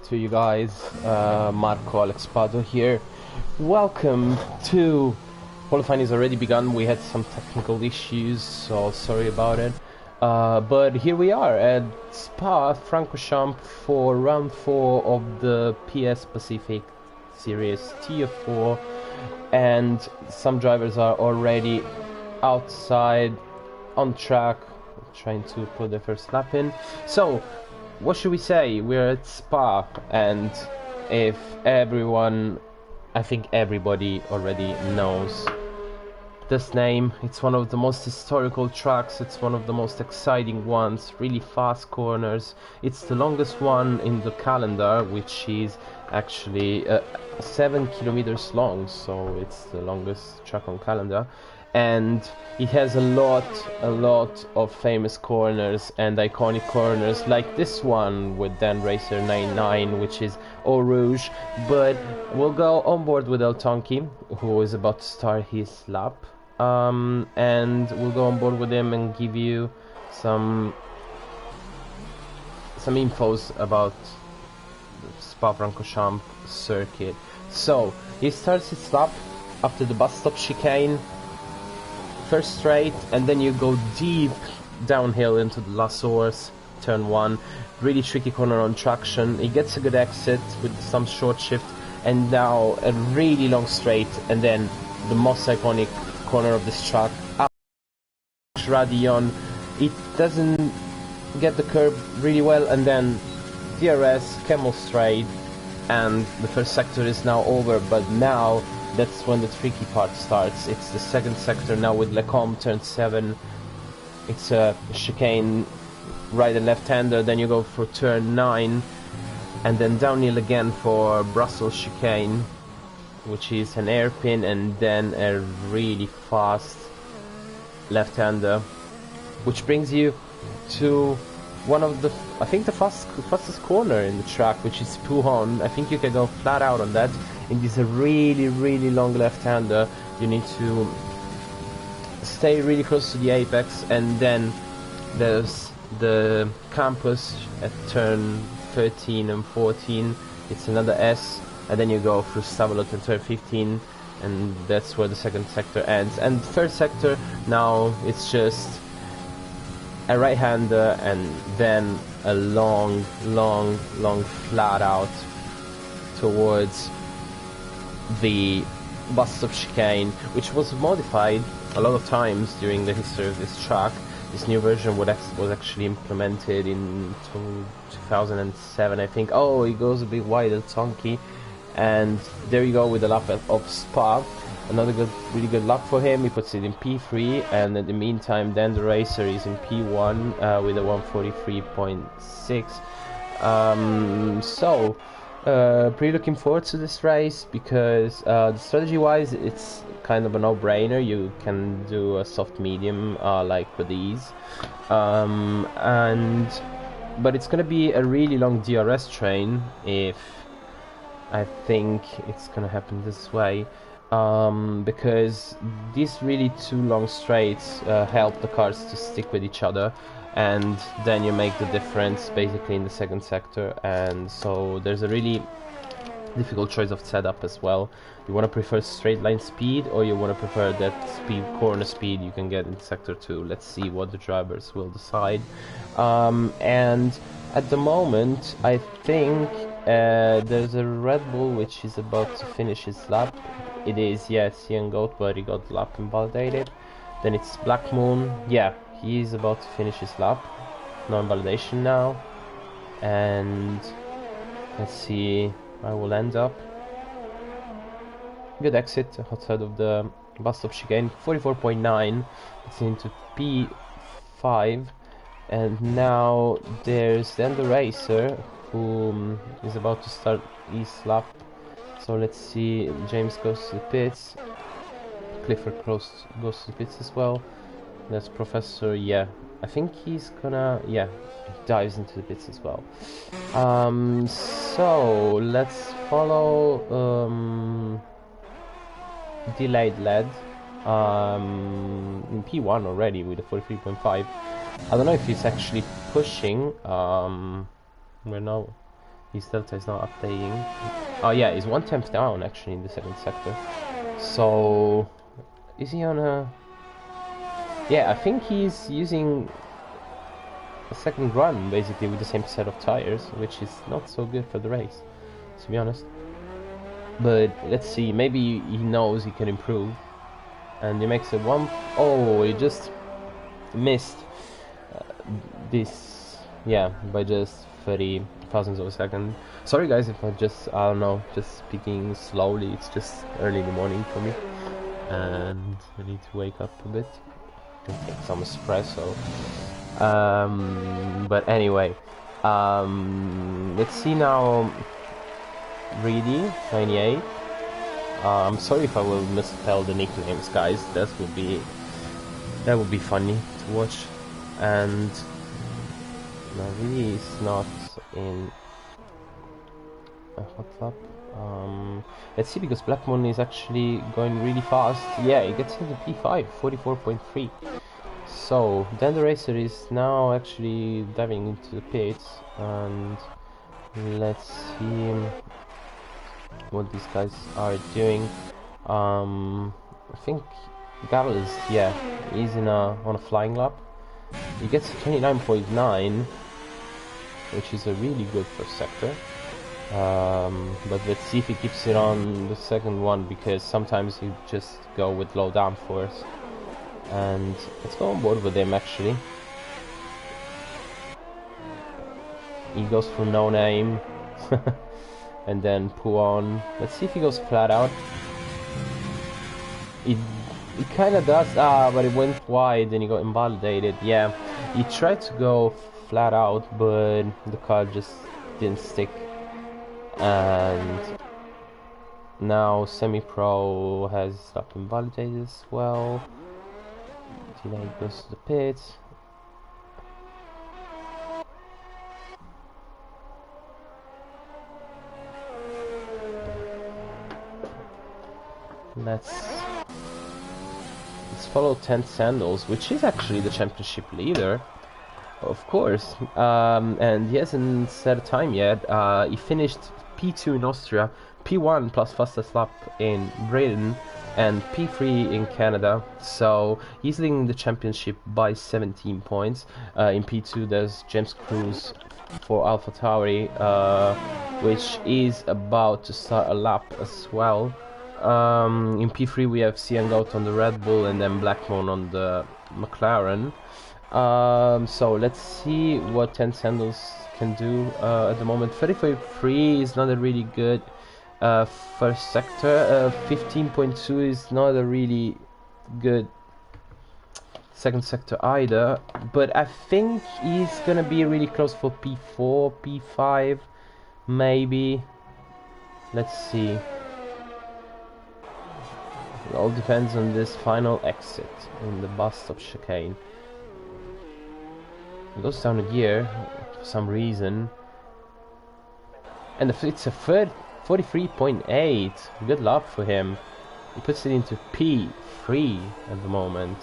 to you guys. Marco Alex Pado here. Welcome to qualifying is already begun. We had some technical issues, so sorry about it. But here we are at Spa-Francorchamps for round 4 of the PS Pacific Series Tier 4, and some drivers are already outside on track trying to put their first lap in. So what should we say? We're at Spa, and if everyone, I think everybody already knows this name. It's one of the most historical tracks, it's one of the most exciting ones, really fast corners. It's the longest one in the calendar, which is actually 7 kilometers long, so it's the longest track on calendar. And it has a lot of famous corners and iconic corners, like this one with Dan Racer 99, which is Eau Rouge. But we'll go on board with El Tonki, who is about to start his lap, and we'll go on board with him and give you some infos about the Spa-Francorchamps circuit. So he starts his lap after the bus stop chicane, first straight, and then you go deep downhill into the La Source, turn 1, really tricky corner on traction. He gets a good exit with some short shift, and now a really long straight, and then the most iconic corner of this track, Radillon. It doesn't get the curb really well, and then DRS, Camel Straight, and the first sector is now over. But now that's when the tricky part starts. It's the second sector now with Lecombe, turn 7. It's a chicane, right and left-hander. Then you go for turn 9, and then downhill again for Brussels chicane, which is an hairpin, and then a really fast left-hander, which brings you to one of the, I think the fastest corner in the track, which is Pouhon. I think you can go flat out on that. It is a really long left-hander. You need to stay really close to the apex, and then there's the campus at turn 13 and 14. It's another S, and then you go through Stavelot and turn 15, and that's where the second sector ends. And the third sector, now it's just a right-hander, and then a long flat out towards the bus stop chicane, which was modified a lot of times during the history of this track. This new version was actually implemented in 2007, I think. Oh, it goes a bit wide, El Tonki, and there you go with the lap of Spa. Another really good lap for him. He puts it in P3, and in the meantime, Dan the Racer is in P1 with a 143.6. Pretty looking forward to this race, because strategy-wise, it's kind of a no-brainer. You can do a soft medium like with these, but it's gonna be a really long DRS train if I think it's gonna happen this way. Because these really two long straights help the cars to stick with each other, and then you make the difference basically in the second sector. And so there's a really difficult choice of setup as well. You want to prefer straight line speed, or you want to prefer that corner speed you can get in sector 2. Let's see what the drivers will decide. And at the moment, I think there's a Red Bull which is about to finish his lap. It is, yes, Ian Goat, but he got the lap invalidated. Then it's Black Moon. Yeah, he is about to finish his lap. No invalidation now. And let's see where I will end up. Good exit outside of the bus stop chicane. 44.9. It's into P5. And now there's then the Racer, who is about to start his lap. So let's see, James goes to the pits, Clifford goes to the pits as well. There's Professor, yeah, I think he's gonna, yeah, he dives into the pits as well. So let's follow Delayed Lead in P1 already with a 43.5. I don't know if he's actually pushing, we're now His delta is not updating. Oh yeah, he's 1/10 down actually in the second sector. So is he on a... Yeah, I think he's using a second run basically with the same set of tires, which is not so good for the race, to be honest. But let's see, maybe he knows he can improve. And he makes a one... Oh, he just missed this, yeah, by just 30 thousandths of a second. Sorry guys if I don't know, just speaking slowly, it's just early in the morning for me. And I need to wake up a bit and take some espresso. But anyway, let's see now. Reedy 98. I'm sorry if I will misspell the nicknames, guys. That would be funny to watch. And no, really is not in a hot lap. Let's see, because Black Moon is actually going really fast. Yeah, he gets into P5, 44.3. So then the racer is now actually diving into the pits, and let's see what these guys are doing. I think Gavels, yeah, he's on a flying lap. He gets 29.9, which is a really good first sector. But let's see if he keeps it on the second one, because sometimes you just go with low downforce. And let's go on board with him actually. He goes for no name. And then Puon. Let's see if he goes flat out. It kinda does, but it went wide and he got invalidated. Yeah, he tried to go flat out, but the car just didn't stick. And now Semi-Pro has lap invalidated as well. Delay goes to the pits. Let's follow 10 Sandals, which is actually the championship leader, of course. And he hasn't set a time yet. He finished P2 in Austria, P1 plus fastest lap in Britain, and P3 in Canada. So he's leading the championship by 17 points. In P2 there's James Cruz for AlphaTauri, which is about to start a lap as well. In P3 we have Cian Goat on the Red Bull, and then Blackmon on the McLaren. So let's see what 10 Sandals can do at the moment. 35.3 is not a really good first sector. 15.2 is not a really good second sector either, but I think he's gonna be really close for P4, P5 maybe. Let's see. It all depends on this final exit in the bus stop chicane. It goes down a gear for some reason, and it's a third 43.8. Good luck for him. He puts it into P3 at the moment.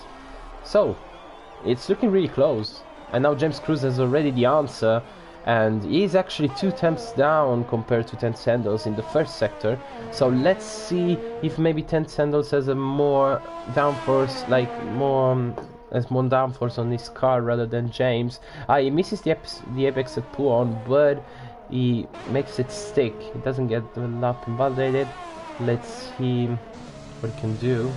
So it's looking really close, and now James Cruz has already the answer, and he's actually 2 attempts down compared to 10 Sandals in the first sector. So let's see if maybe 10 Sandals has a more downforce, like more downforce on his car rather than James. He misses the apex at Puon, but he makes it stick. He doesn't get the lap invalidated. Let's see what he can do.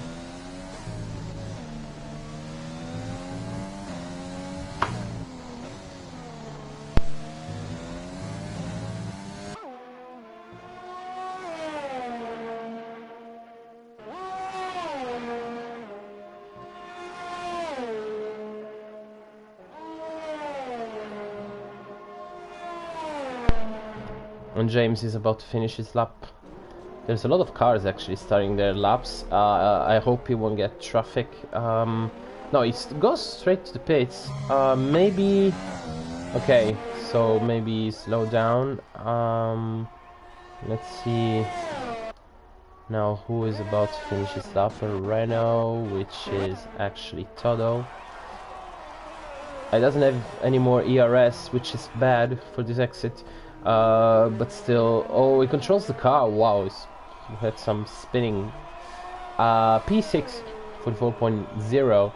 And James is about to finish his lap. There's a lot of cars actually starting their laps. I hope he won't get traffic. No, it goes straight to the pits. Maybe... Okay, so maybe slow down. Let's see... Now who is about to finish his lap for Renault, which is actually Todo. It doesn't have any more ERS, which is bad for this exit. But still, oh, he controls the car. Wow, he had some spinning. P6 44.0.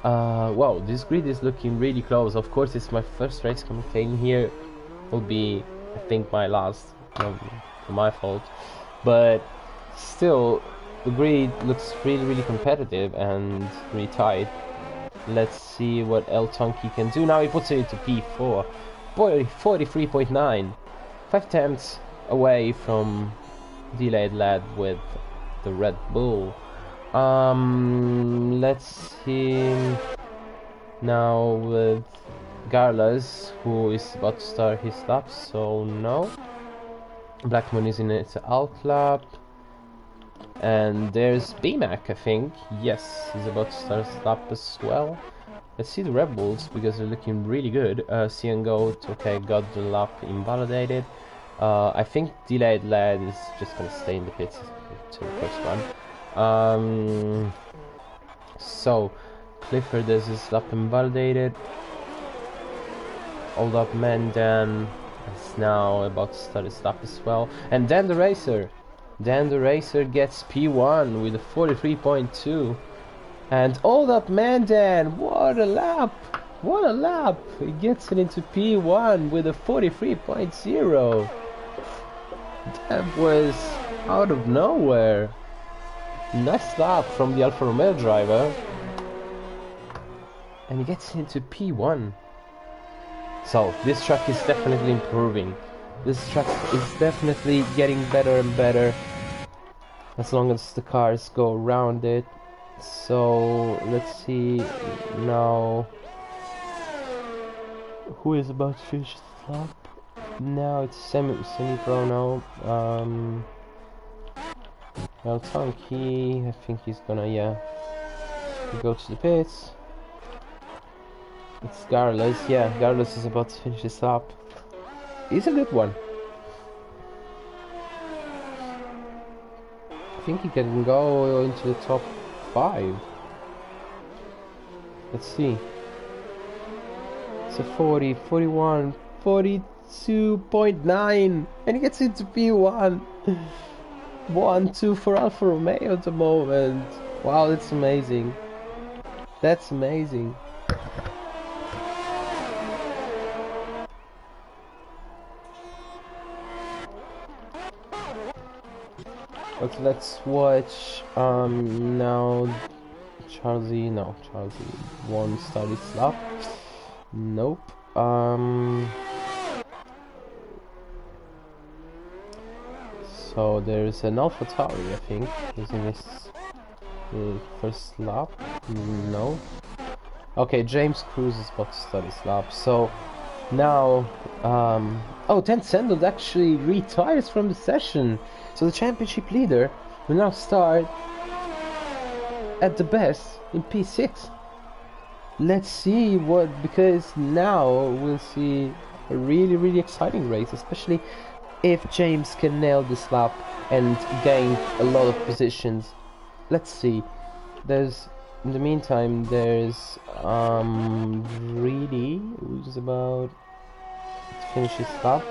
Wow, this grid is looking really close. Of course, it's my first race commentating here. Will be, I think, my last. For my fault, but still, the grid looks really competitive and really tight. Let's see what El Tonki can do. Now he puts it into P4. Boy, 43.9. 5 tenths away from Delayed Lad with the Red Bull. Let's see now with Garlas, who is about to start his lap, so no. Blackman is in its out lap. And there's BMAC, I think. Yes, he's about to start his lap as well. Let's see the Red Bulls, because they're looking really good. Goat, okay, got the lap invalidated. I think Delayed Lad is just gonna stay in the pits to the first run. So Clifford has his lap invalidated. Hold up Mandan is now about to start his lap as well. And Dan the Racer gets P1 with a 43.2. And Hold Up Mandan, what a lap! What a lap! He gets it into P1 with a 43.0. That was out of nowhere. Nice lap from the Alfa Romeo driver. And he gets into P1. So, this track is definitely improving. This track is definitely getting better and better as long as the cars go around it. So, let's see now who is about to finish the lap. Now it's semi-pro now. Well, Tonki, I think he's gonna, go to the pits. It's Garlas, yeah, Garlas is about to finish this up. He's a good one. I think he can go into the top 5. Let's see. It's a 40, 41, 42.9, and he gets into P1. 1-2 for Alfa Romeo at the moment. Wow, that's amazing. That's amazing. But let's watch now. Charlie won't start his lap. Nope. So there's an AlphaTauri, I think, is in his first lap. No. Okay, James Cruz is about to start his lap. So now, oh, Tent Sandled actually retires from the session. So the championship leader will now start at the best in P6. Let's see what, because now we'll see a really exciting race, especially if James can nail this lap and gain a lot of positions. Let's see. There's, in the meantime, there's Reedy, who's about to finish his lap.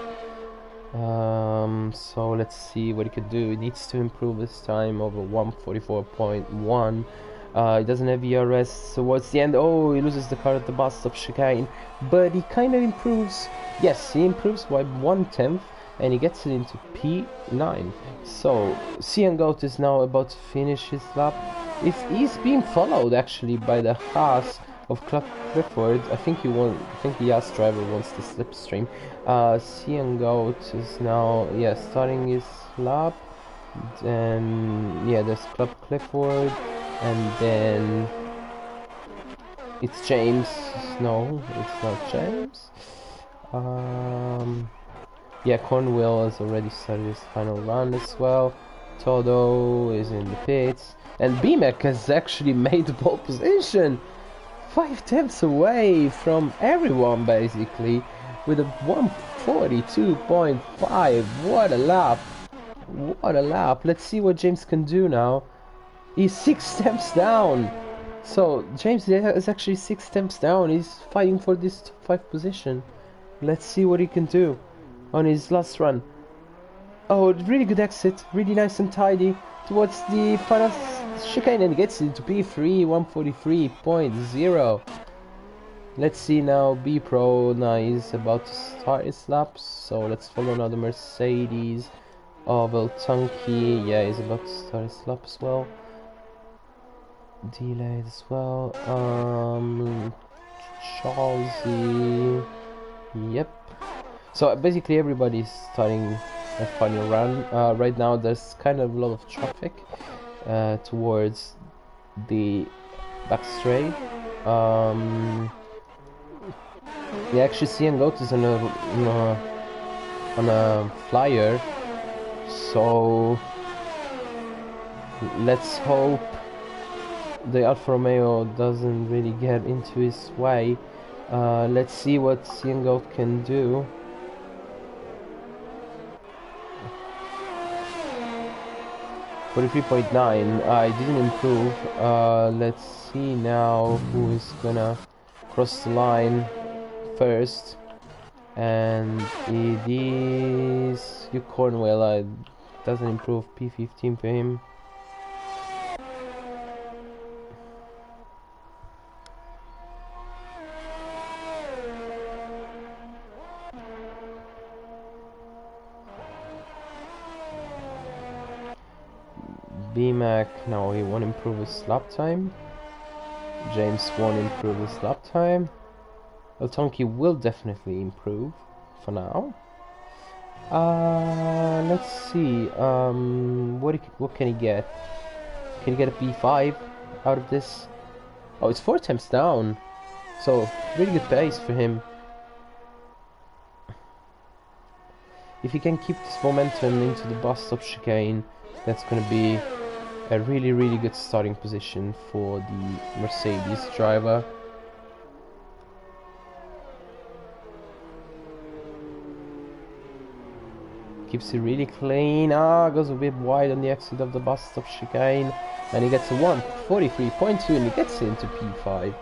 So let's see what he could do. He needs to improve his time over 144.1. He doesn't have ERS towards the end. Oh, he loses the car at the bus stop chicane, but he kind of improves. Yes, he improves by 1/10, and he gets it into P9. So Goat is now about to finish his lap. He's being followed actually by the Haas of Clifford. I think the Haas driver wants the slipstream. Goat is now starting his lap. Then there's Club Clifford, and then it's James. No, it's not James. Cornwell has already started his final run as well. Todo is in the pits, and BMAC has actually made the pole position. 5 tenths away from everyone basically, with a 142.5. What a lap! What a lap! Let's see what James can do now. He's 6 tenths down. So James is actually 6 tenths down. He's fighting for this top 5 position. Let's see what he can do. on his last run. Oh, really good exit, really nice and tidy towards the final chicane, and gets into P3, 143.0. Let's see now, B Pro now is about to start his laps, so let's follow now the Mercedes. Oh, Tunky, yeah, he's about to start his lap as well. Delayed as well. Charlesy. Yep. So basically everybody's starting a final run. Right now there's kind of a lot of traffic towards the back straight. Yeah, actually seeing Lotus on a flyer. So let's hope the Alfa Romeo doesn't really get into his way. Let's see what Ciengoat can do. .9. I didn't improve. Let's see now who is gonna cross the line first, and it is Hugh Cornwell. Doesn't improve. P15 for him. BMAC, no, he won't improve his lap time. James won't improve his lap time. Eltonki will definitely improve for now. Let's see. What can he get? Can he get a P5 out of this? Oh, it's 4 attempts down, so really good pace for him. If he can keep this momentum into the bus stop chicane, that's going to be a really good starting position for the Mercedes driver. Keeps it really clean. Goes a bit wide on the exit of the bus stop chicane, and he gets a 143.2 and he gets into P5.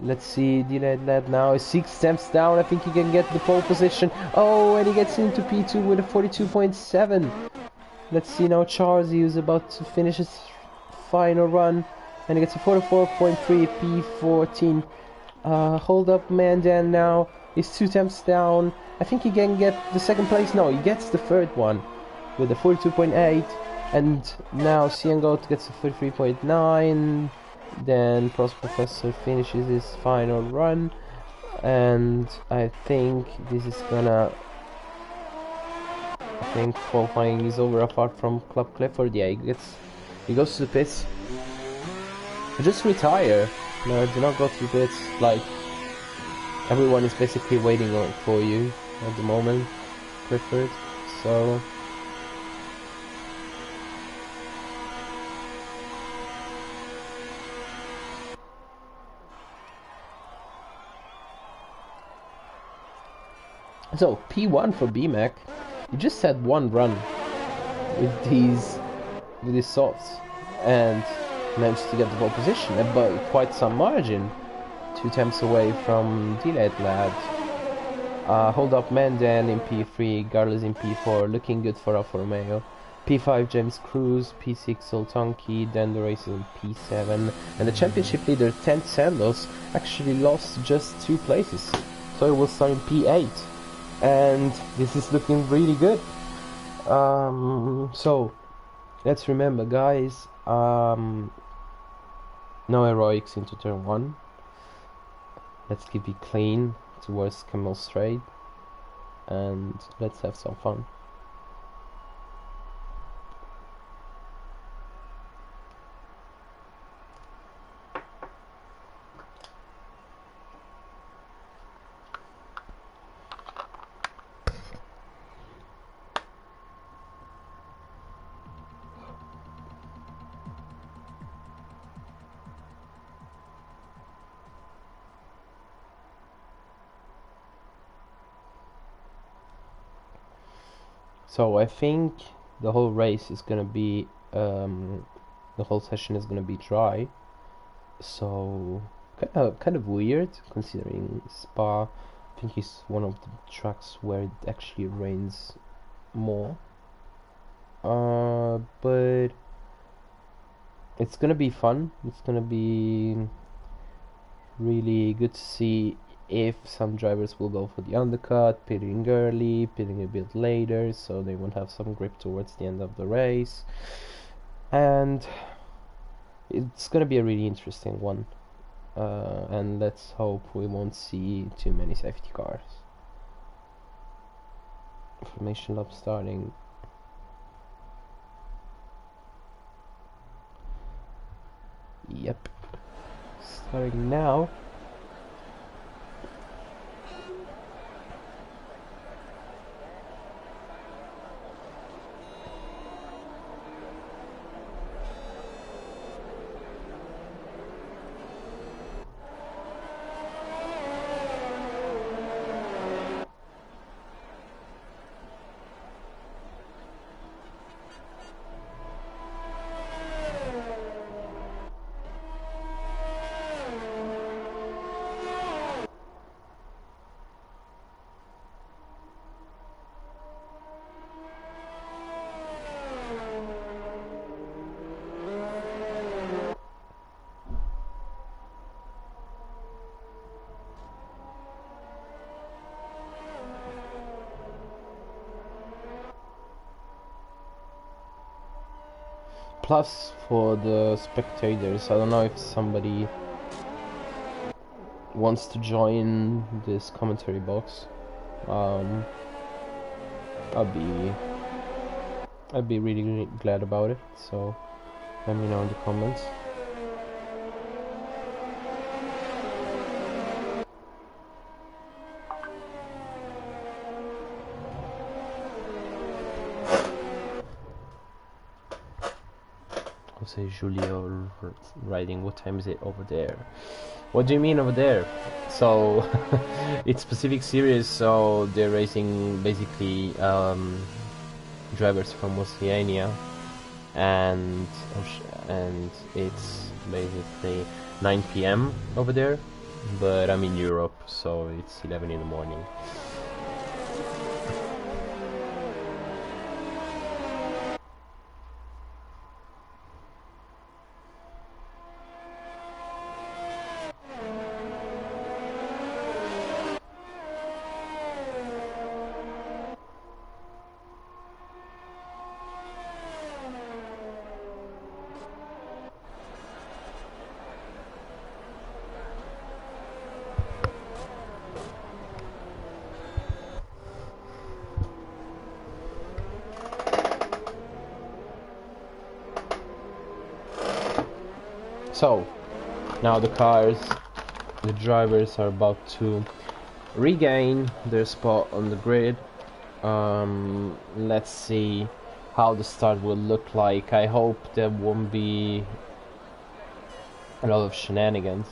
Let's see, delayed lap now is 6 attempts down. I think he can get the pole position. Oh, and he gets into P2 with a 42.7. Let's see now, Charles, who's about to finish his final run, and he gets a 44.3, P14. Hold up, Mandan now is 2 attempts down. I think he can get the second place. No, he gets the third one with a 42.8, and now Ciengoat gets a 43.9. Then Prost Professor finishes his final run, and I think this is gonna. I think qualifying is over apart from Club Clifford. Yeah, he goes to the pits. Just retire. No, do not go to the pits. Like, everyone is basically waiting for you at the moment, Clifford. So P1 for BMAC. You just had one run with these softs and managed to get the pole position, but quite some margin. 2 attempts away from delayed lad. Hold up Mandan in P3, Garlis in P4, looking good for Alfa Romeo. P5 James Cruz, P6 Soltanki, then the race is in P7, and the championship leader 10 Sandos actually lost just 2 places, so it will start in P8. And this is looking really good. So let's remember, guys, no heroics into turn 1. Let's keep it clean towards Camel Straight, and let's have some fun. So I think the whole race is gonna be, the whole session is gonna be dry. So kind of weird considering Spa think it's one of the tracks where it actually rains more. But it's gonna be fun. It's gonna be really good to see if some drivers will go for the undercut, pitting early, pitting a bit later, so they won't have some grip towards the end of the race. And it's gonna be a really interesting one. And let's hope we won't see too many safety cars. Formation lap starting. Yep. Starting now. Plus for the spectators, I don't know if somebody wants to join this commentary box. I'd be really, really glad about it, so let me know in the comments. Say Julio writing, what time is it over there? What do you mean over there? So it's Pacific Series, so they're racing basically drivers from Oceania, and it's basically 9 PM over there, but I'm in Europe, so it's 11 in the morning. So, now the drivers are about to regain their spot on the grid. Let's see how the start will look like. I hope there won't be a lot of shenanigans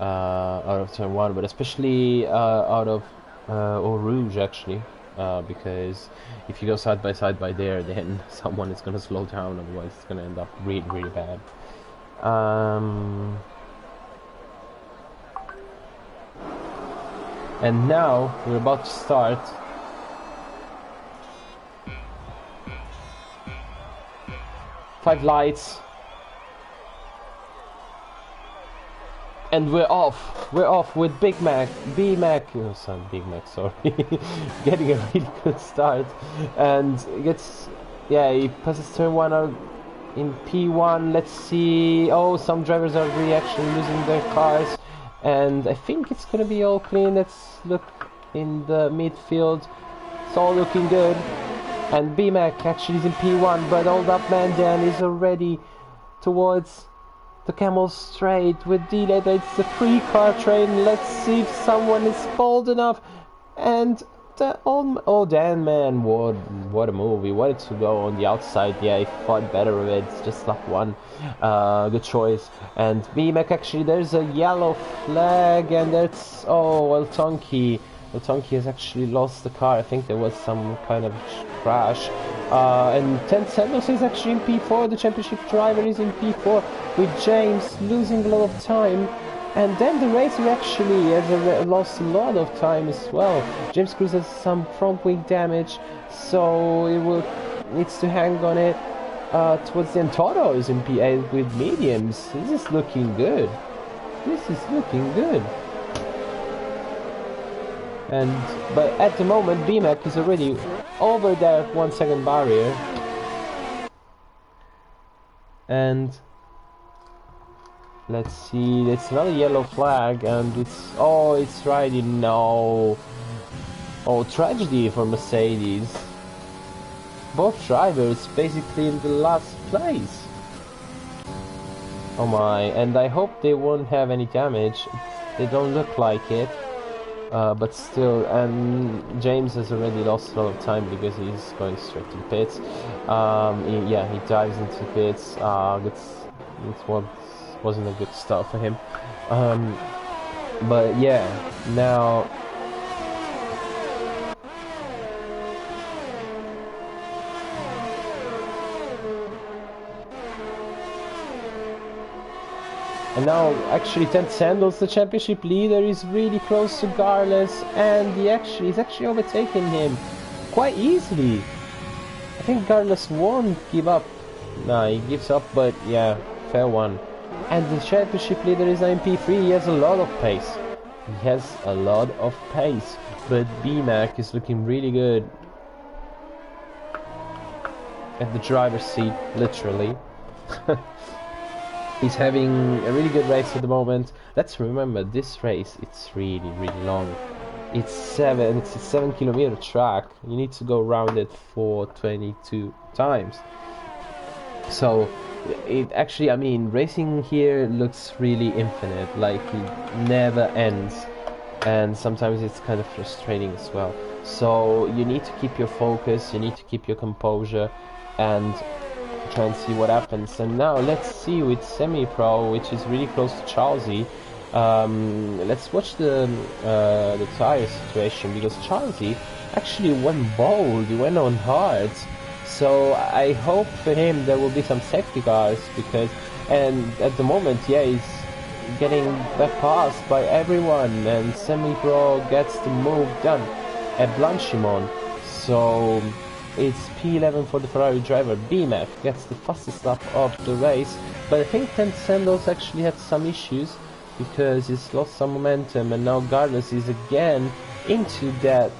out of turn 1, but especially out of Eau Rouge actually, because if you go side by there, then someone is going to slow down, otherwise it's going to end up really, really bad. And now we're about to start. Five lights. And we're off. We're off with Big Mac. Oh, son, Big Mac, sorry. Getting a really good start. And gets, yeah, he passes turn 1 out in P1. Let's see. Oh, some drivers are really actually losing their cars. And I think it's gonna be all clean. Let's look in the midfield. It's all looking good. And B-Mac actually is in P1, but Old Up Man Dan is already towards the Camel Straight with delay. It's the free car train. Let's see if someone is bold enough. And oh Dan man, what a move. He wanted to go on the outside. Yeah, he fought better with it. It's just lap 1. Good choice. And B-Mac actually, there's a yellow flag, and that's, oh, El Tonki has actually lost the car. I think there was some kind of crash. And Ten Santos is actually in P4. The championship driver is in P4 with James losing a lot of time. And then the racer actually has lost a lot of time as well. James Cruz has some front wing damage, so it needs to hang on it towards the end. Toto is in P8 with mediums. This is looking good. This is looking good. But at the moment, BMAC is already over that 1 second barrier. And let's see, it's another yellow flag, and it's riding, no. Oh, tragedy for Mercedes. Both drivers basically in the last place. Oh my, and I hope they won't have any damage. They don't look like it. But still, and James has already lost a lot of time because he's going straight to the pits. He dives into the pits. Wasn't a good start for him. But yeah, now actually Ted Sandals, the championship leader, is really close to Carlos, and he's actually overtaken him quite easily. I think Carlos won't give up. Nah, he gives up, but yeah, fair one. And the championship leader is MP3. He has a lot of pace. But BMAC is looking really good at the driver's seat, literally. He's having a really good race at the moment. Let's remember, this race, it's really, really long. It's a 7 kilometer track. You need to go around it for 22 times. So it actually, I mean, racing here looks really infinite, like it never ends, and sometimes it's kind of frustrating as well. So you need to keep your focus, you need to keep your composure, and try and see what happens. And now let's see with semi-pro, which is really close to Charlesy. Let's watch the tire situation, because Charlesy actually went bold, he went on hard. So I hope for him there will be some safety cars, and at the moment, yeah, he's getting passed by everyone, and semi-pro gets the move done at Blanchimont. So it's P11 for the Ferrari driver. BMAC gets the fastest lap of the race, but I think Ted Sandals actually had some issues because he's lost some momentum, and now Carlos is again into that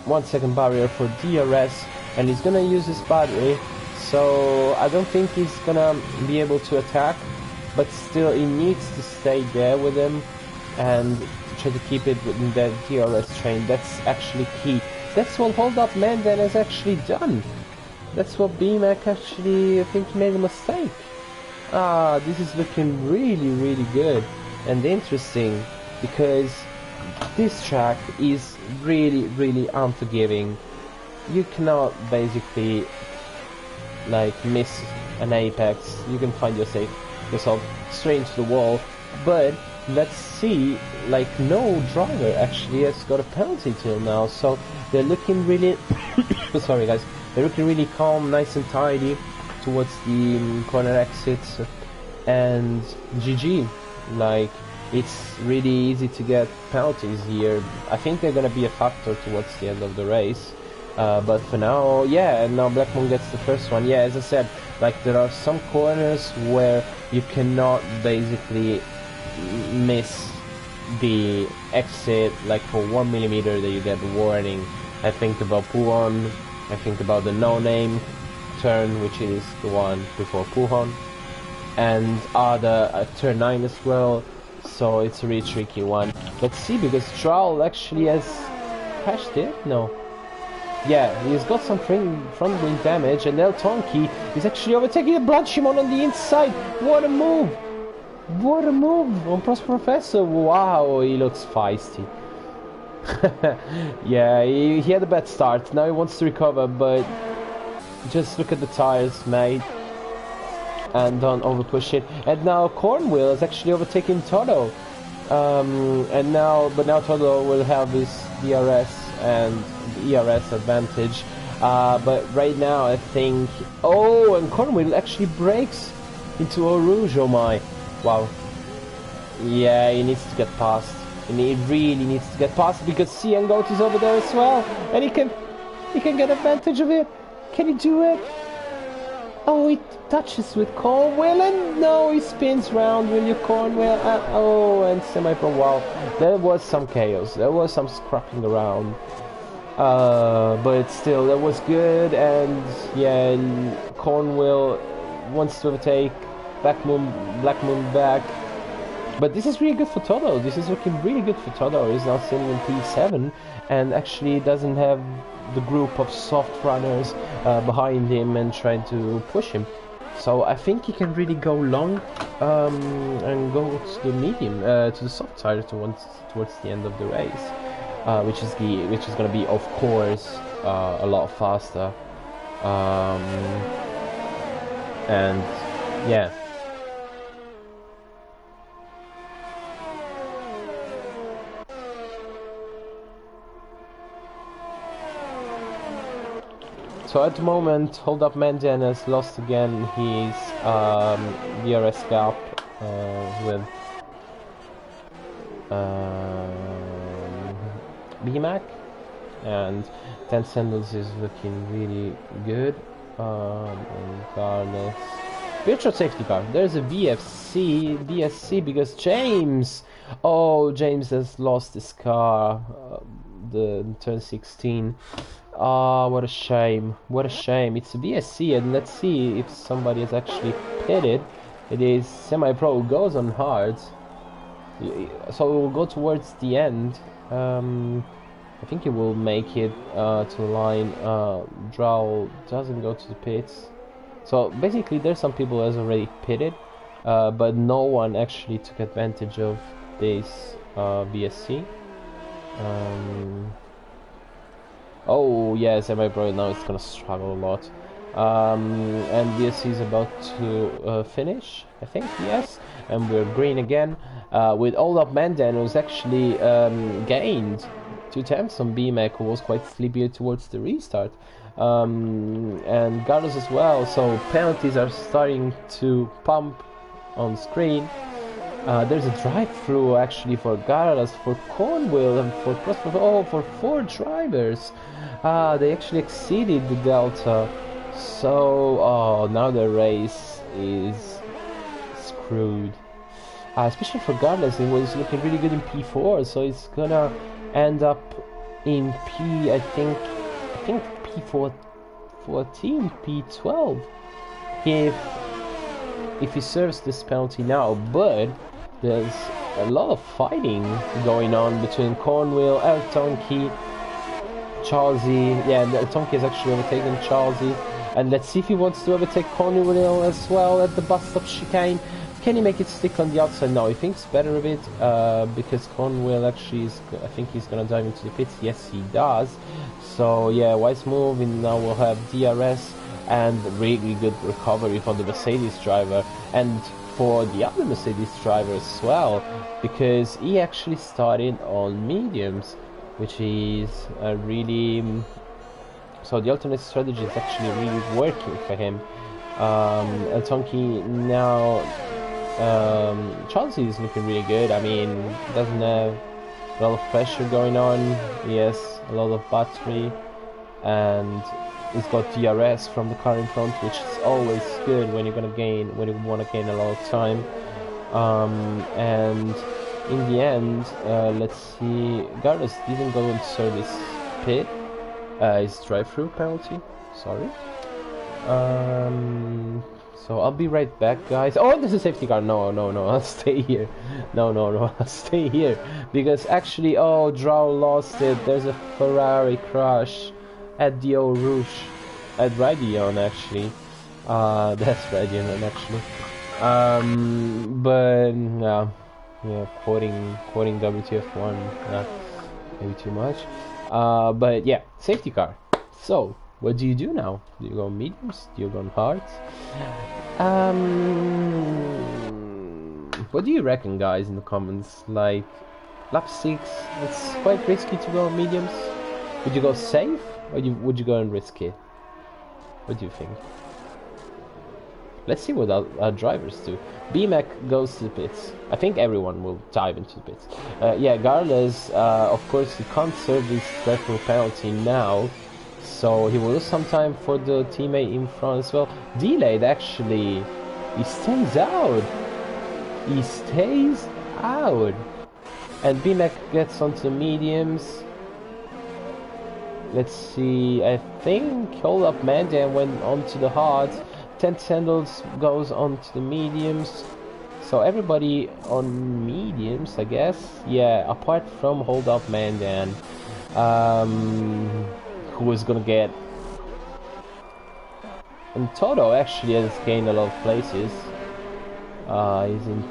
1 second barrier for DRS, and he's gonna use his battery, so I don't think he's gonna be able to attack, but still he needs to stay there with him and try to keep it within that DRS train. That's actually key. That's what Hold Up Mandan has actually done. That's what BMAC actually, I think, made a mistake. This is looking really, really good and interesting, because this track is really, really unforgiving. You cannot basically like miss an apex. You can find yourself straight into the wall. But let's see, like, no driver actually has got a penalty till now, so they're looking really sorry guys, they're looking really calm, nice and tidy towards the corner exits, and GG. Like, it's really easy to get penalties here. I think they're gonna be a factor towards the end of the race, but for now, yeah. And now Blackmon gets the first one. Yeah, as I said, like, there are some corners where you cannot basically miss the exit, like for 1 millimeter that you get the warning. I think about Puhon, I think about the no-name turn, which is the one before Puhon, and Ada at turn 9 as well. So it's a really tricky one. Let's see, because Troll actually has crashed it. No. Yeah, he's got some front wing damage, and El Tonki is actually overtaking the Blanchimon on the inside. What a move! What a move on Pros Professor. Wow, he looks feisty. Yeah, he had a bad start. Now he wants to recover, but just look at the tires, mate, and don't overpush it. And now Cornwall is actually overtaking Toto. And now Toto will have his DRS and ERS advantage. But right now, I think... Oh, and Cornwall actually breaks into Eau Rouge. Oh my. Wow. Yeah, he needs to get past. And he really needs to get past because Cian Goat is over there as well. And he can get advantage of it. Can he do it? Oh, he touches with Cornwell and no, he spins round. Will you Cornwell? Oh, and semi-pro. Wow, there was some chaos. There was some scrapping around. But still, that was good. And yeah, Cornwell wants to overtake Black Moon back. But this is really good for Toto. This is looking really good for Toto. He's now sitting in P7 and actually doesn't have the group of soft runners behind him and trying to push him. So I think he can really go long and go to the medium, to the soft side towards the end of the race, which is going to be, of course, a lot faster. And yeah. So at the moment, Hold Up Mandan has lost again his DRS gap with BMAC, and 10 Sandals is looking really good. Regardless, virtual safety car. There's a DSC because James has lost his car, the turn 16. What a shame. What a shame. It's a BSC, and let's see if somebody has actually pitted. It is semi-pro, goes on hard. So it will go towards the end. I think it will make it to the line. Drow doesn't go to the pits. So basically there's some people who has already pitted, but no one actually took advantage of this BSC. Oh yeah, semi-pro now it's gonna struggle a lot. And BSC is about to finish, I think, yes. And we're green again, with Hold Up Mandan, who's actually gained 2 attempts on BMAC, who was quite sleepy towards the restart. And Carlos as well, so penalties are starting to pump on screen. There's a drive-through actually for Garras, for Cornwall, and for Prosper. Oh, for 4 drivers. They actually exceeded the delta. So, now the race is screwed. Especially for Garras, it was looking really good in P4, so it's gonna end up in I think P14, P12, if he serves this penalty now. But there's a lot of fighting going on between Cornwall, Eltonki, Charlesy. Yeah, Eltonki has actually overtaken Charlesy, and let's see if he wants to overtake Cornwall as well at the bus stop chicane. Can he make it stick on the outside? No, he thinks better of it, because Cornwall actually is, I think he's gonna dive into the pits. Yes, he does. So yeah, wise move, and now we'll have DRS and really good recovery for the Mercedes driver and for the other Mercedes driver as well, because he actually started on mediums, which is really... So the alternate strategy is actually really working for him. Eltonki now... Chelsea is looking really good. I mean, doesn't have a lot of pressure going on. He has a lot of battery, and he's got DRS from the car in front, which is always good when you want to gain a lot of time. And in the end, let's see, Gardas didn't go into service pit. His drive-through penalty, sorry. So I'll be right back, guys. Oh, there's a safety car. No, I'll stay here. No, I'll stay here. Because actually, oh, Drow lost it. There's a Ferrari crash at the Eau Rouge. At Radion, actually. That's Radion, actually. But, yeah, quoting WTF1, not maybe too much. But yeah, safety car. So, what do you do now? Do you go mediums? Do you go on hards? What do you reckon, guys, in the comments? Like, lap 6, it's quite risky to go on mediums. Would you go safe, or would you go and risk it? What do you think? Let's see what our drivers do. BMAC goes to the pits. I think everyone will dive into the pits. Yeah, Garles, of course, he can't serve this dreadful penalty now, so he will lose some time for the teammate in front as well. Delayed, actually. He stays out. He stays out. And BMAC gets onto the mediums. Let's see, I think Hold Up Mandan went onto the hards. 10 Sandals goes onto the mediums. So everybody on mediums, I guess. Yeah, apart from Hold Up Mandan. Who is gonna get... And Toto actually has gained a lot of places. He's in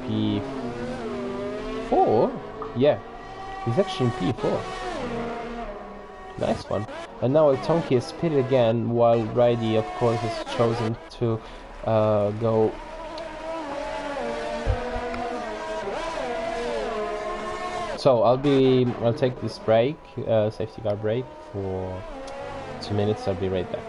P4? Yeah, he's actually in P4. Nice one. And now Tonki is pitted again, while Ridey, of course, has chosen to go. So I'll take this break, safety car break for 2 minutes. I'll be right back.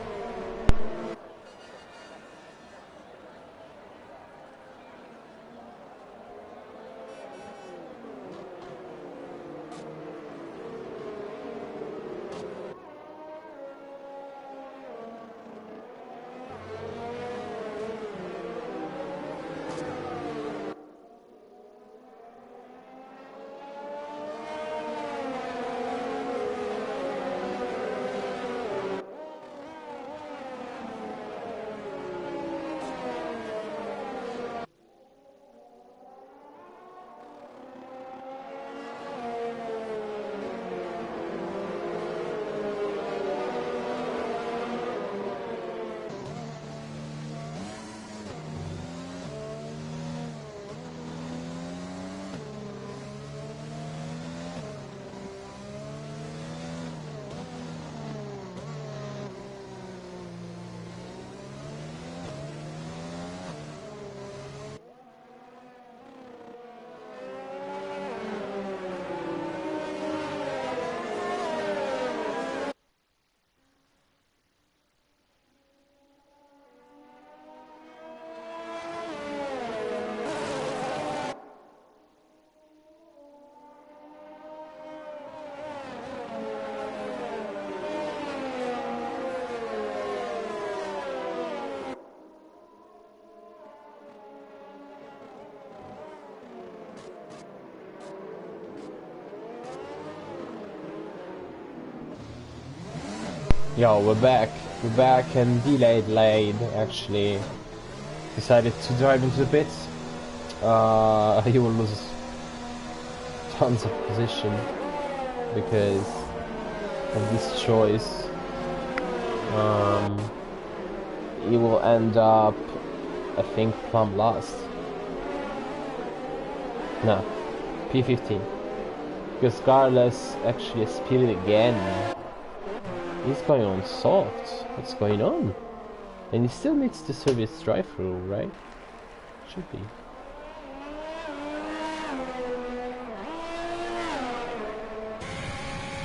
Yo, we're back. We're back, and delayed lane actually decided to drive into the pits. He will lose tons of position because of this choice. He will end up, I think, plumb last. No, P15. Because Carlos actually spilled again. He's going on soft. What's going on? And he still needs to serve his drive-through, right? Should be.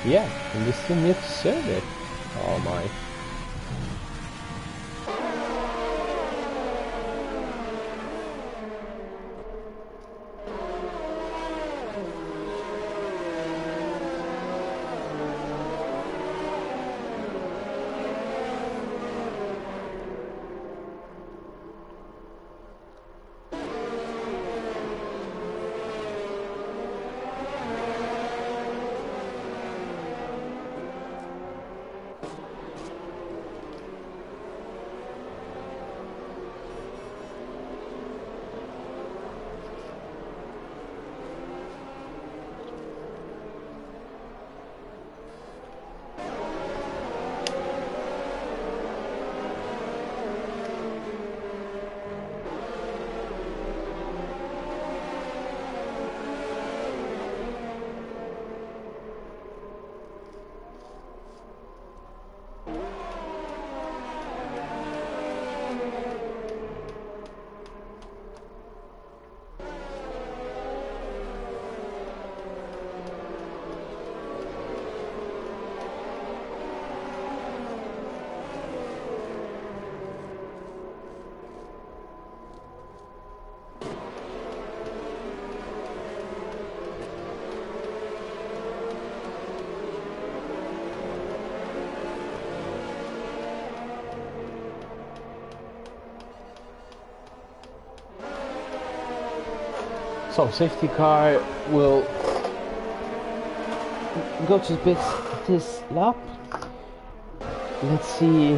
Yeah, and they still need to serve it. Oh my. So safety car will go to the pits this lap. Let's see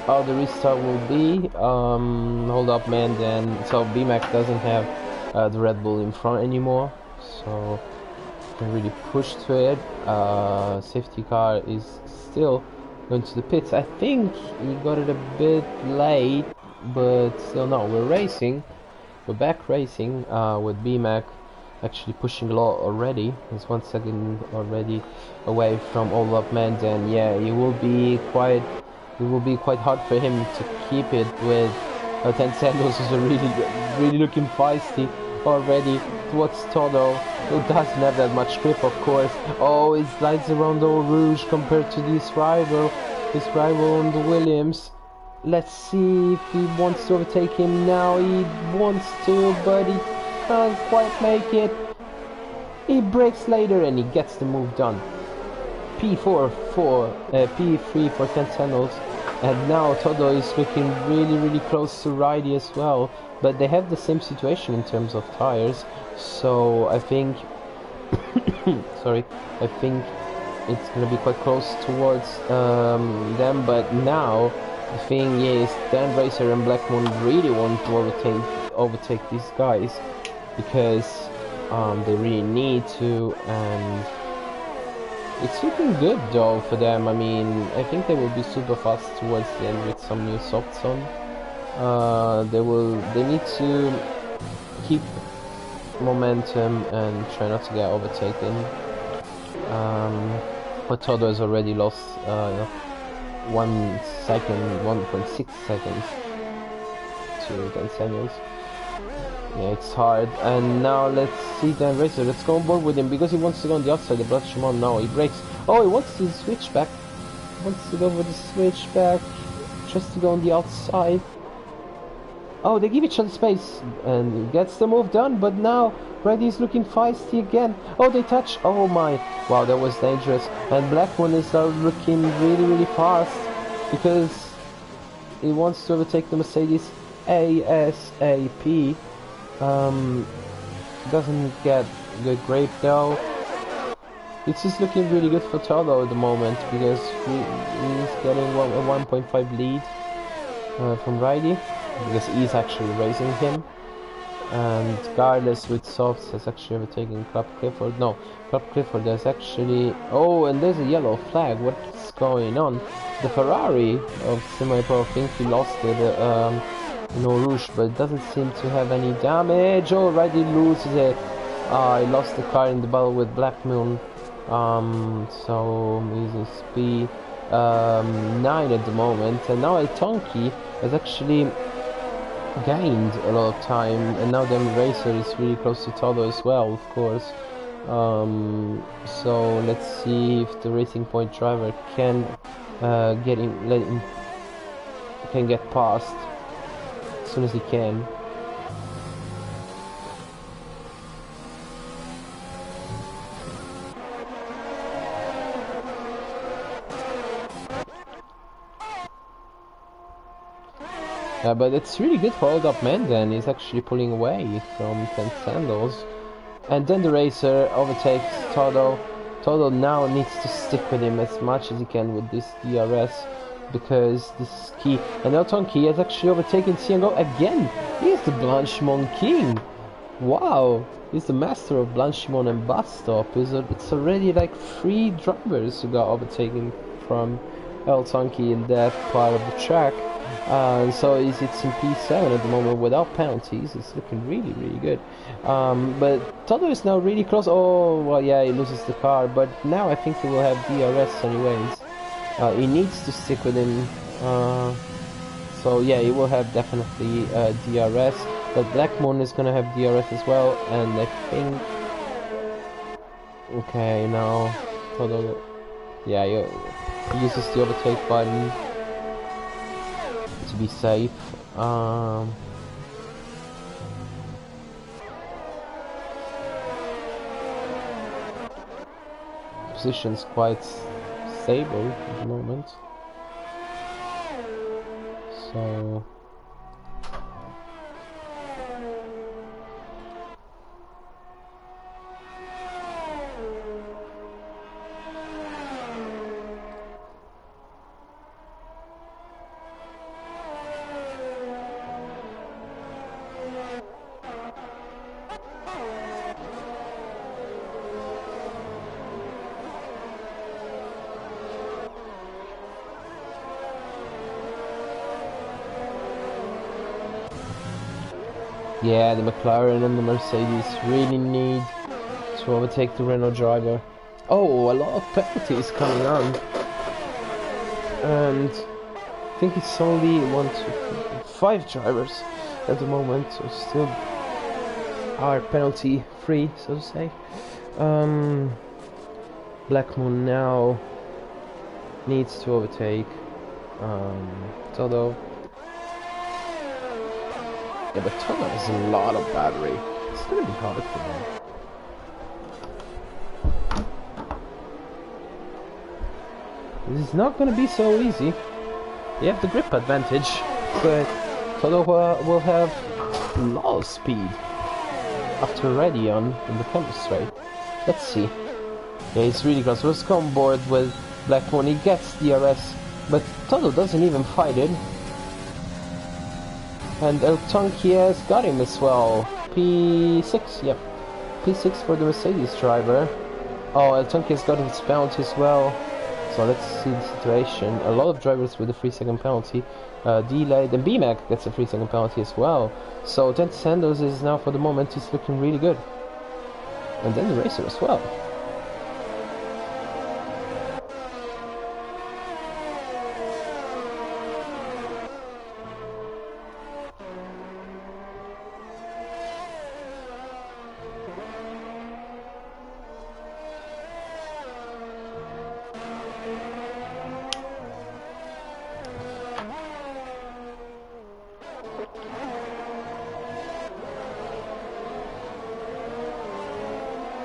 how the restart will be. Hold up, man. Then so BMAC doesn't have the Red Bull in front anymore, so can really push to it. Safety car is still going to the pits. I think he got it a bit late, but still no. We're racing. We're back racing with BMAC actually pushing a lot already. He's 1 second already away from All Up Man. And yeah, it will be quite hard for him to keep it with 10 Santos, who's really looking feisty already towards Todo, who doesn't have that much grip, of course. Oh, it slides around Eau Rouge compared to his rival on the Williams. Let's see if he wants to overtake him now. He wants to, but he can't quite make it. He brakes later and he gets the move done. P3 for 10 channels, and now Todo is looking really close to Ridey as well, but they have the same situation in terms of tires, so I think I think it's gonna be quite close towards them. But now the thing is, Dan Racer and Black Moon really want to overtake these guys, because they really need to, and it's looking good though for them. I mean, I think they will be super fast towards the end with some new softs on. They need to keep momentum and try not to get overtaken. But Todo has already lost 1 second, 1.6 seconds to Dan Samuels. Yeah, it's hard. And now let's see Dan Racer. Let's go on board with him because he wants to go on the outside. The Blood Shimon. No, he brakes. Oh, he wants to switch back. He wants to go for the switch back. Just to go on the outside. Oh, they give each other space and he gets the move done. But now Reddy's looking feisty again. Oh, they touch. Oh my. Wow, that was dangerous. And Blackman is now looking really fast because he wants to overtake the Mercedes ASAP. Doesn't get good grip though. It's just looking really good for Todo at the moment because he's getting a 1.5 lead from Ridey, because he's actually racing him. And Carlos with softs has actually overtaken Club Clifford. No, Club Clifford has actually... Oh, and there's a yellow flag. What's going on? The Ferrari of Semi-Pro, I think he lost it in Eau Rouge, but it doesn't seem to have any damage. Oh, Ridey loses it. He lost the car in the battle with Black Moon. So he's in P9 at the moment, and now El Tonki has actually gained a lot of time, and now the Racer is really close to Todo as well, of course. So let's see if the Racing Point driver can get past as soon as he can. But it's really good for Hold Up Mandan. He's actually pulling away from 10 Sandals. And then the Racer overtakes Todo. Todo now needs to stick with him as much as he can with this DRS, because this is key. And El Tonki has actually overtaken Ciango again. He is the Blanchimont King. Wow, he's the master of Blanchimont and Bus Stop. It's already like 3 drivers who got overtaken from El Tonki in that part of the track. So it's in P7 at the moment without penalties. It's looking really good. But Todo is now really close. Oh, well, yeah, he loses the car, but now I think he will have DRS anyways. He needs to stick with him. So yeah, he will have definitely DRS. But Black Moon is gonna have DRS as well, and I think... Okay, now Todo... Yeah, he uses the overtake button to be safe. Position's quite stable at the moment, so Yeah, the McLaren and the Mercedes really need to overtake the Renault driver. Oh, a lot of penalties coming on. And I think it's only 5 drivers at the moment, so still are penalty free, so to say. Black Moon now needs to overtake Toto. Yeah, but Toto has a lot of battery. It's gonna be hard for him. This is not gonna be so easy. You have the grip advantage, but Toto will have a lot of speed after ready on in the camera straight. Let's see. Yeah, it's really close. Let's go on board with Black Moon. He gets DRS, but Toto doesn't even fight it. And El Tonki has got him as well. P6, yep. P6 for the Mercedes driver. Oh, El Tonki has got his penalty as well. So let's see the situation. A lot of drivers with a 3-second penalty. Delayed, and BMAC gets a 3-second penalty as well. So 10 Sanders is now, for the moment, he's looking really good. And then the racer as well.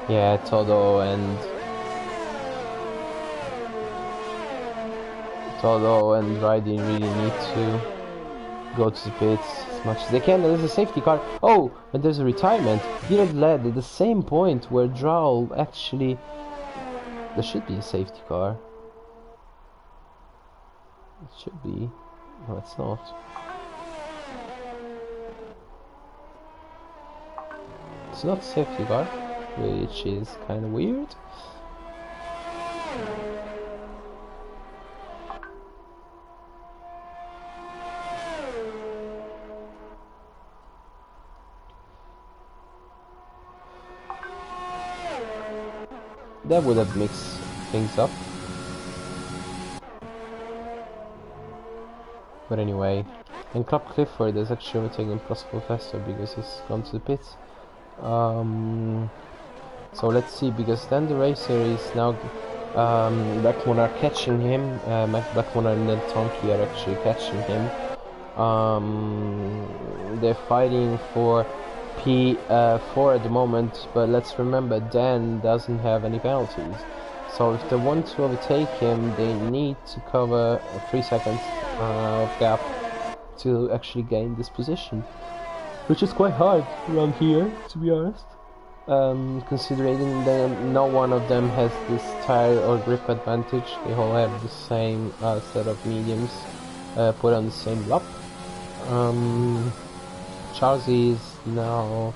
Yeah, Toto and Riding really need to go to the pits as much as they can. There's a safety car. Oh, and there's a retirement. Didn't led at the same point where Drowl actually. There should be a safety car. It should be. No, it's not. It's not a safety car, which is kind of weird. That would have mixed things up. But anyway, and Club Clifford is actually overtaking Plus Professor because he's gone to the pits. So let's see, because then the racer is now Blackmon are catching him. Blackmon and then Tonki are actually catching him. They're fighting for P4 at the moment, but let's remember Dan doesn't have any penalties. So if they want to overtake him, they need to cover 3 seconds of gap to actually gain this position, which is quite hard around here, to be honest. Considering that no one of them has this tire or grip advantage, they all have the same set of mediums put on the same lap. Charlie is now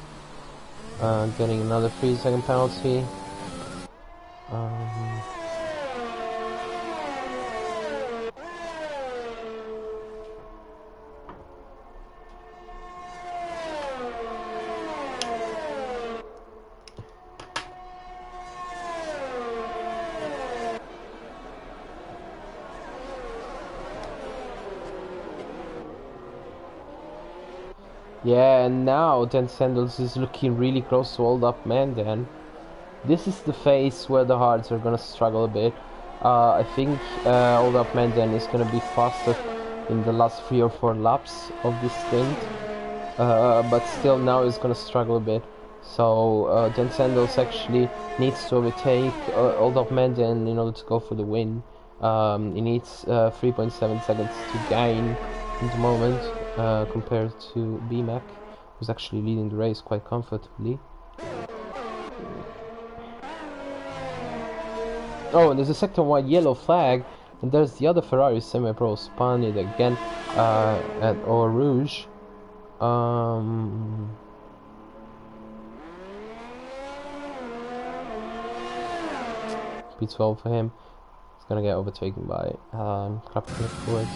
getting another 3-second penalty. Yeah, and now Dan Sandals is looking really close to Old Up Man then. This is the phase where the hards are gonna struggle a bit. I think Old Up Man then is gonna be faster in the last 3 or 4 laps of this stint. But still now is gonna struggle a bit. So Dan Sandals actually needs to overtake Old Up Man then in order to go for the win. He needs 3.7 seconds to gain in the moment. Compared to BMAC, who's actually leading the race quite comfortably. Oh, and there's a sector wide yellow flag, and there's the other Ferrari semi-pro spun it again at Eau Rouge. P12 for him. He's gonna get overtaken by Club Clifford.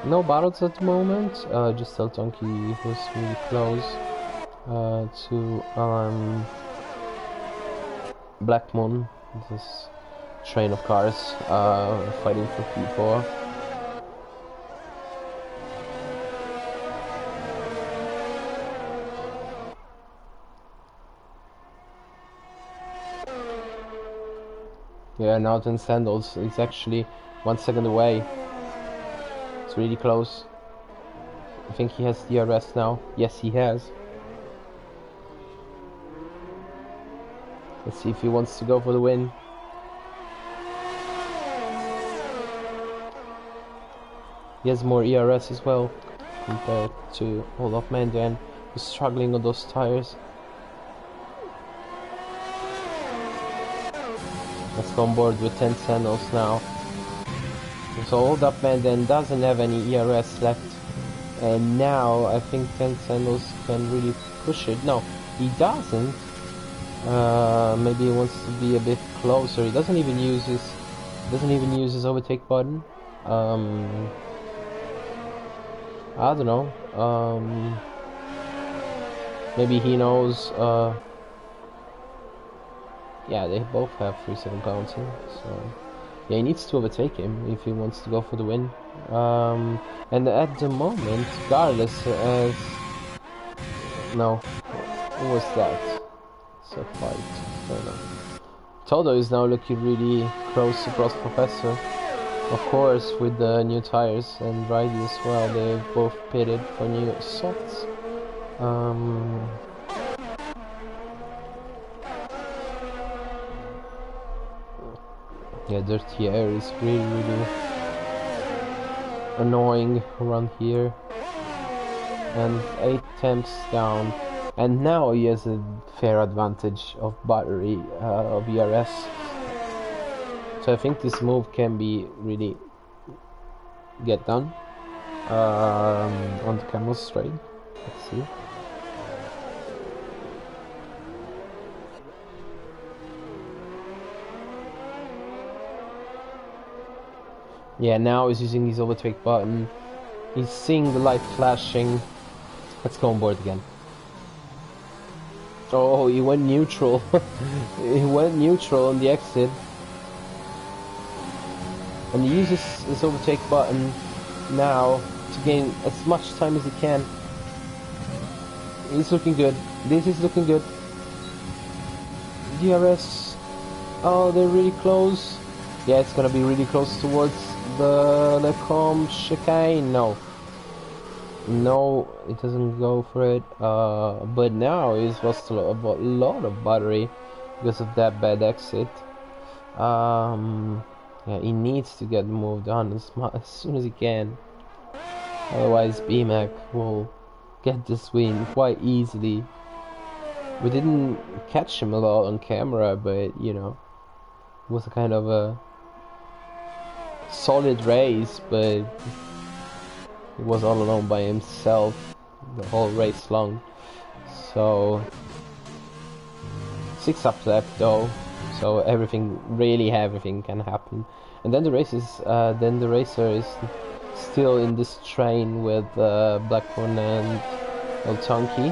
No battles at the moment, just El Donkey was really close to Black Moon, this train of cars fighting for P4. Yeah, now 10 Sandals, it's actually 1 second away. It's really close. I think he has DRS now. Yes, he has. Let's see if he wants to go for the win. He has more ERS as well compared to Olaf Mandan, who's struggling on those tires. Let's go on board with 10 Sandals now. So Olaf Mandan doesn't have any ERS left. And now I think 10 Sandals can really push it. No, he doesn't. Maybe he wants to be a bit closer. He doesn't even use his overtake button. I don't know. Maybe he knows. Yeah, they both have 3-second bouncing, so yeah, he needs to overtake him if he wants to go for the win. And at the moment, Garlis has no. What was that? It's a fight. I don't know. Todo is now looking really close to Frost Professor. Of course, with the new tires, and Riley as well, they both pitted for new softs. Yeah, dirty air is really annoying around here. And 8 temps down, and now he has a fair advantage of battery of ERS. So I think this move can be really get done on the camel straight. Let's see. Yeah, now he's using his overtake button. He's seeing the light flashing. Let's go on board again. Oh, he went neutral. He went neutral on the exit. And he uses his overtake button now to gain as much time as he can. He's looking good. This is looking good. DRS. Oh, they're really close. Yeah, it's gonna be really close towards the Lecom chicane. No, it doesn't go for it. But now he's lost a lot of battery because of that bad exit. Yeah, he needs to get moved on as soon as he can. Otherwise, BMAC will get this win quite easily. We didn't catch him a lot on camera, but you know, it was a kind of a solid race, but he was all alone by himself the whole race long. So 6 up left though, so everything can happen. And then the racer is still in this train with Blackburn and El Tonki.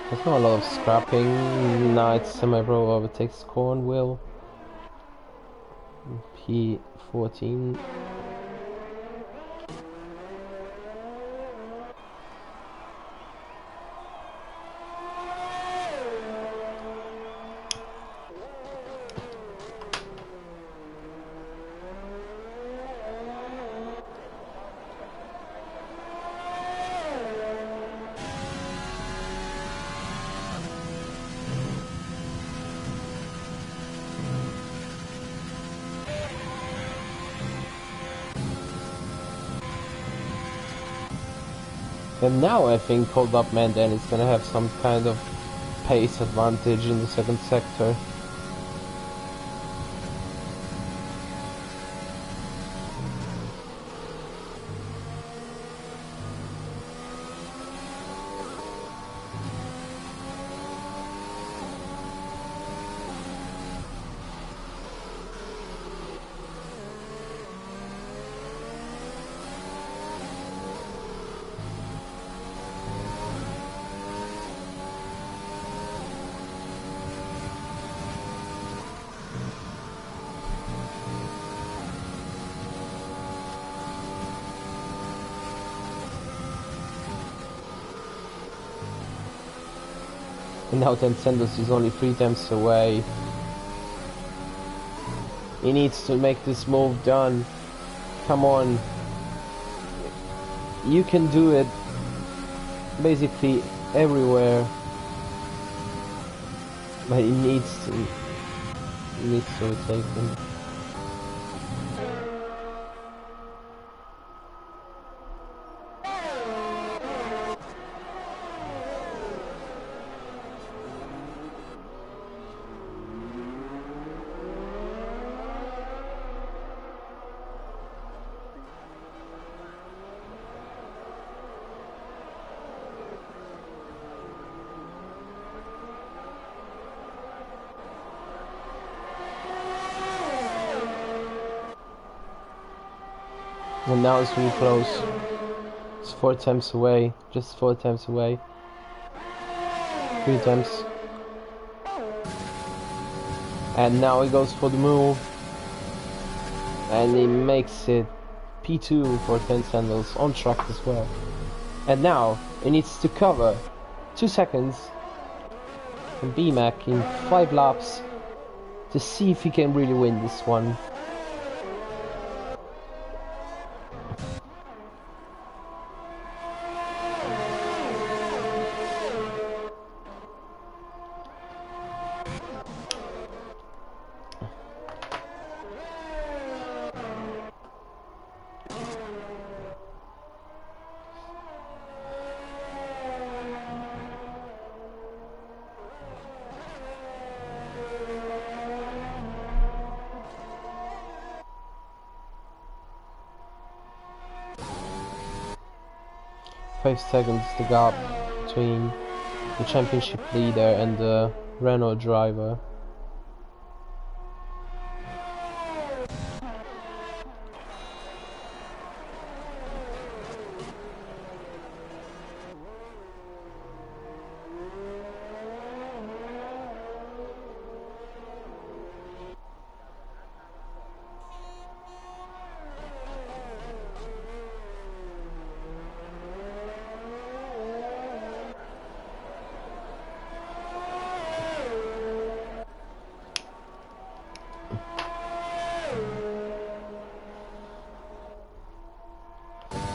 There's not a lot of scrapping. Now it's semi-pro overtakes Cornwall. P14. And now I think Hold Up Mandan is gonna have some kind of pace advantage in the second sector. And now Tencendos is only 3 tenths away. He needs to make this move done. Come on. You can do it basically everywhere. But he needs to take him. And now it's really close. It's 4 attempts away. Just 4 attempts away. 3 attempts. And now he goes for the move. And he makes it P2 for Tencendos, on track as well. And now he needs to cover 2 seconds from BMAC in 5 laps to see if he can really win this one. Seconds the gap between the championship leader and the Renault driver.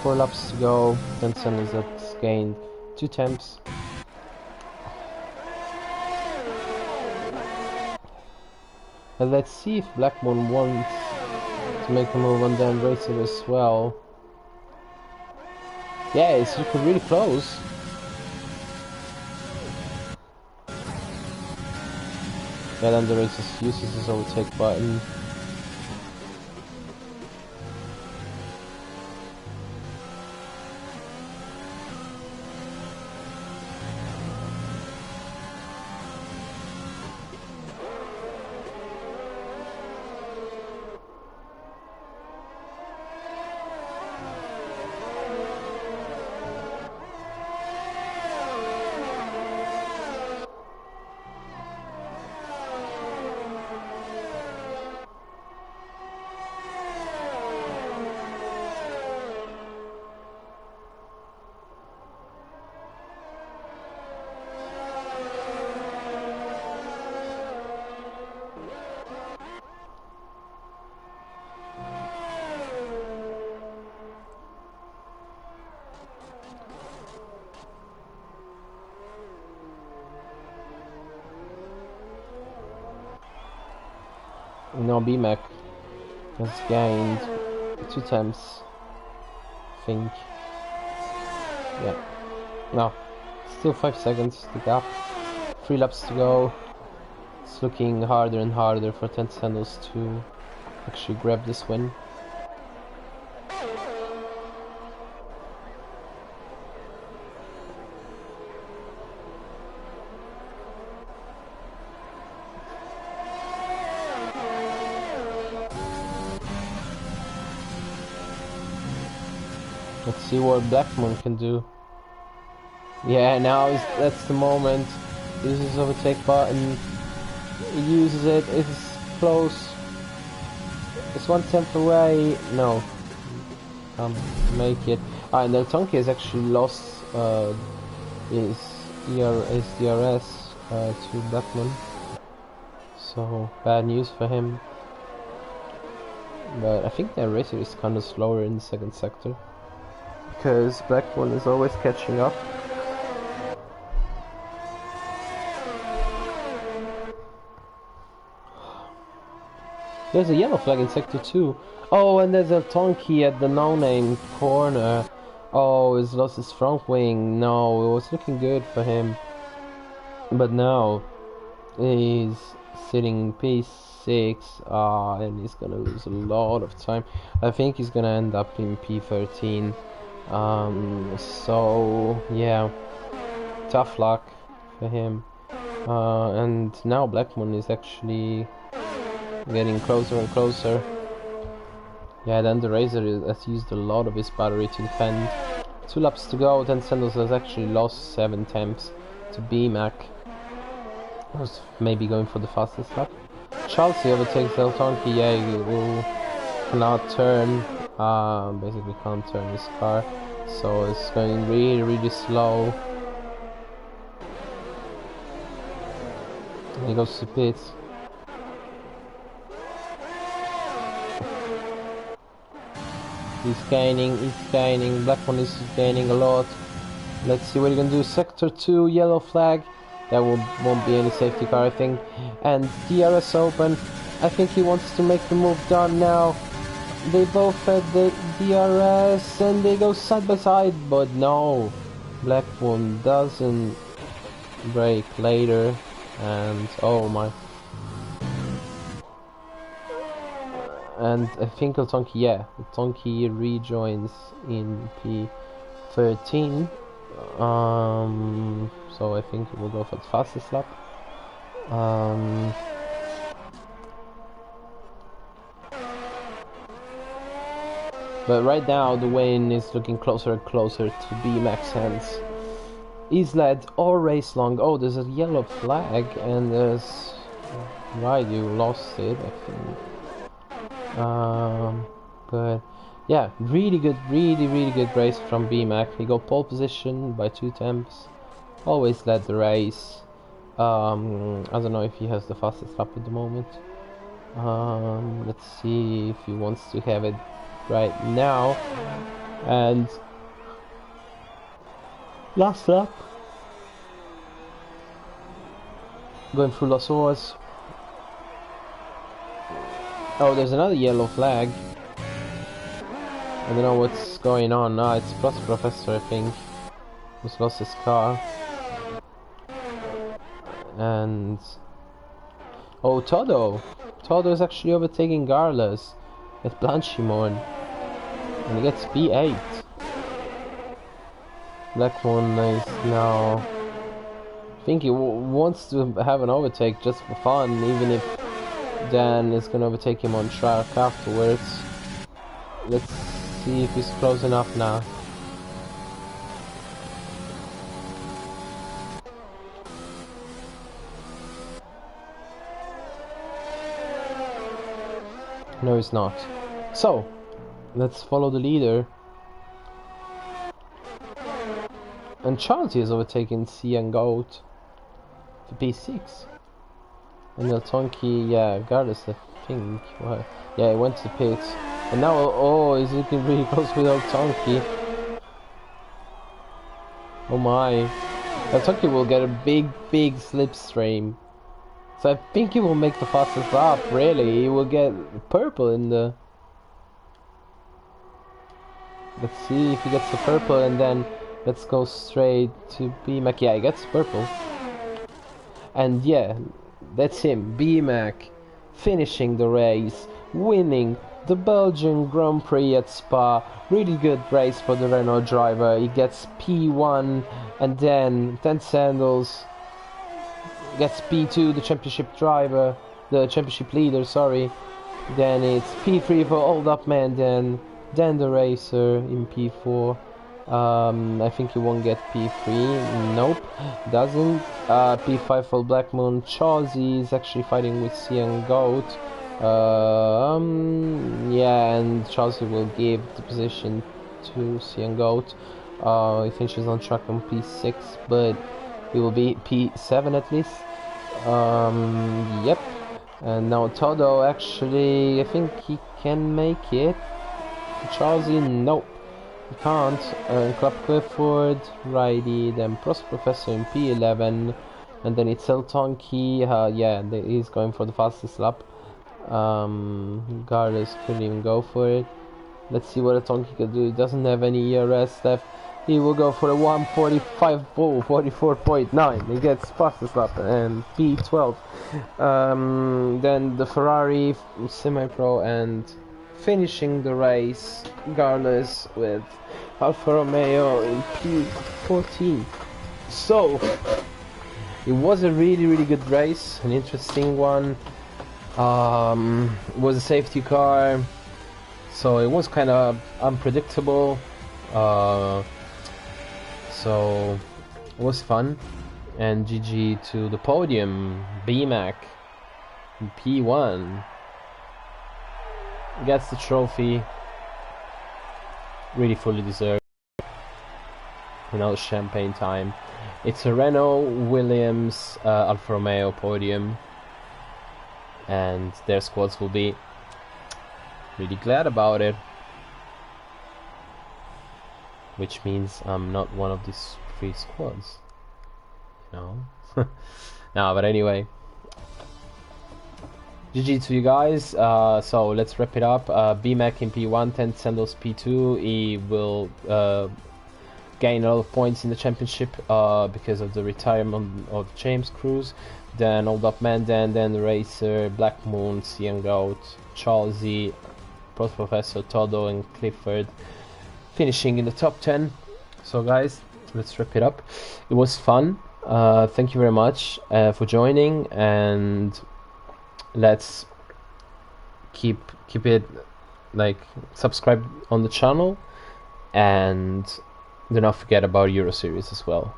Four laps to go. Tencendos has gained 2 temps. And let's see if Blackmon wants to make a move and then race it as well. Yeah, it's looking really close. Yeah, then the race uses his overtake button. Now BMAC has gained 2 temps, I think. Yeah. No, still 5 seconds the gap. 3 laps to go. It's looking harder and harder for Tencendos to actually grab this win. Let's see what Blackmon can do. Yeah, now that's the moment. Uses his overtake button. He uses it. It's close. It's 1 tenth away. No, can't make it. Ah, and Tonki has actually lost his DRS. to Blackman. So bad news for him. But I think their racer is kind of slower in the second sector, because Blackman is always catching up. There's a yellow flag in sector 2. Oh, and there's a Tonki at the no-name corner. Oh, he's lost his front wing. No, it was looking good for him. But now, he's sitting P6. And he's gonna lose a lot of time. I think he's gonna end up in P13. So, yeah. Tough luck for him. And now Blackman is actually getting closer and closer. Yeah, then the Razor has used a lot of his battery to defend. 2 laps to go, then Sandals has actually lost 7 temps to BMAC. Was maybe going for the fastest lap. Chelsea overtakes El Tonki. Yeah, he will cannot turn, basically can't turn his car, so it's going really slow. And he goes to pits. He's gaining, Blackman is gaining a lot. Let's see what he can do. Sector 2, yellow flag. There won't be any safety car, I think. And DRS open. I think he wants to make the move done now. They both had the DRS and they go side by side, but no. Blackman doesn't brake later. And oh my. And I think Tonki, yeah, Tonki rejoins in P13. So I think we'll go for the fastest lap. But right now the win is looking closer and closer to BMAC's hands. He's led all race long. Oh, there's a yellow flag and there's... Right, you lost it, I think. But yeah, really good race from BMAC. He got pole position by 2 temps. Always led the race. I don't know if he has the fastest lap at the moment. Let's see if he wants to have it right now. And last lap, going through Las Oas. Oh, there's another yellow flag. I don't know what's going on. No, it's Plus Professor, I think. Who's lost his car. And... oh, Todo! Todo is actually overtaking Garlas at Blanchimon. And he gets P8. Blackman is now... I think he wants to have an overtake just for fun, even if Dan is gonna overtake him on track afterwards. Let's see if he's close enough now. No, he's not. So, let's follow the leader. And Charlie is overtaking C and Goat to P6. And El Tonki, yeah, regardless, I think. Well, yeah, he went to the pits. And now, oh, he's looking really close with El Tonki. Oh my. El Tonki will get a big slipstream. So I think he will make the fastest lap, really. He will get purple in the... Let's see if he gets the purple and then let's go straight to BMAC. Yeah, he gets purple. And yeah, that's him, BMAC, finishing the race, winning the Belgian Grand Prix at Spa. Really good race for the Renault driver. He gets P1 and then 10 Sandals gets P2, the championship driver, the championship leader, sorry. Then it's P3 for Old Up Man, then the racer in P4. I think he won't get P3. Nope, doesn't. P5 for Black Moon. Chelsea is actually fighting with Cian Goat. Yeah, and Chelsea will give the position to Cian Goat. He finishes on track on P6, but He will be P7 at least. Yep. And now Todo, actually, I think he can make it. Charlesy, nope, he can't. Club Clifford, righty, then Prost Professor in P11, and then it's El Tonki, yeah, he's going for the fastest lap. Gardas couldn't even go for it. Let's see what El Tonki can do. He doesn't have any ERS left. He will go for a 1:45 bull, 44.9. He gets fastest lap and P12. Then the Ferrari semi-pro and finishing the race, Gardas with Alfa Romeo in P14. So it was a really good race, an interesting one. It was a safety car, so it was kind of unpredictable. So it was fun, and GG to the podium. BMAC in P1 gets the trophy, really fully deserved. And now it's champagne time. It's a Renault, Williams, Alfa Romeo podium, and their squads will be really glad about it. Which means I'm not one of these 3 squads. No. No, but anyway. GG to you guys. So let's wrap it up. BMAC in P1, 10 Sandos P2. He will gain a lot of points in the championship because of the retirement of James Cruz. Then Old Up Man, then the Racer, Black Moon, CM Goat, Charlesy, Prost Professor, Todo, and Clifford, finishing in the top 10. So guys, let's wrap it up. It was fun. Thank you very much for joining, and let's keep it, like, subscribe on the channel, and do not forget about Euro Series as well.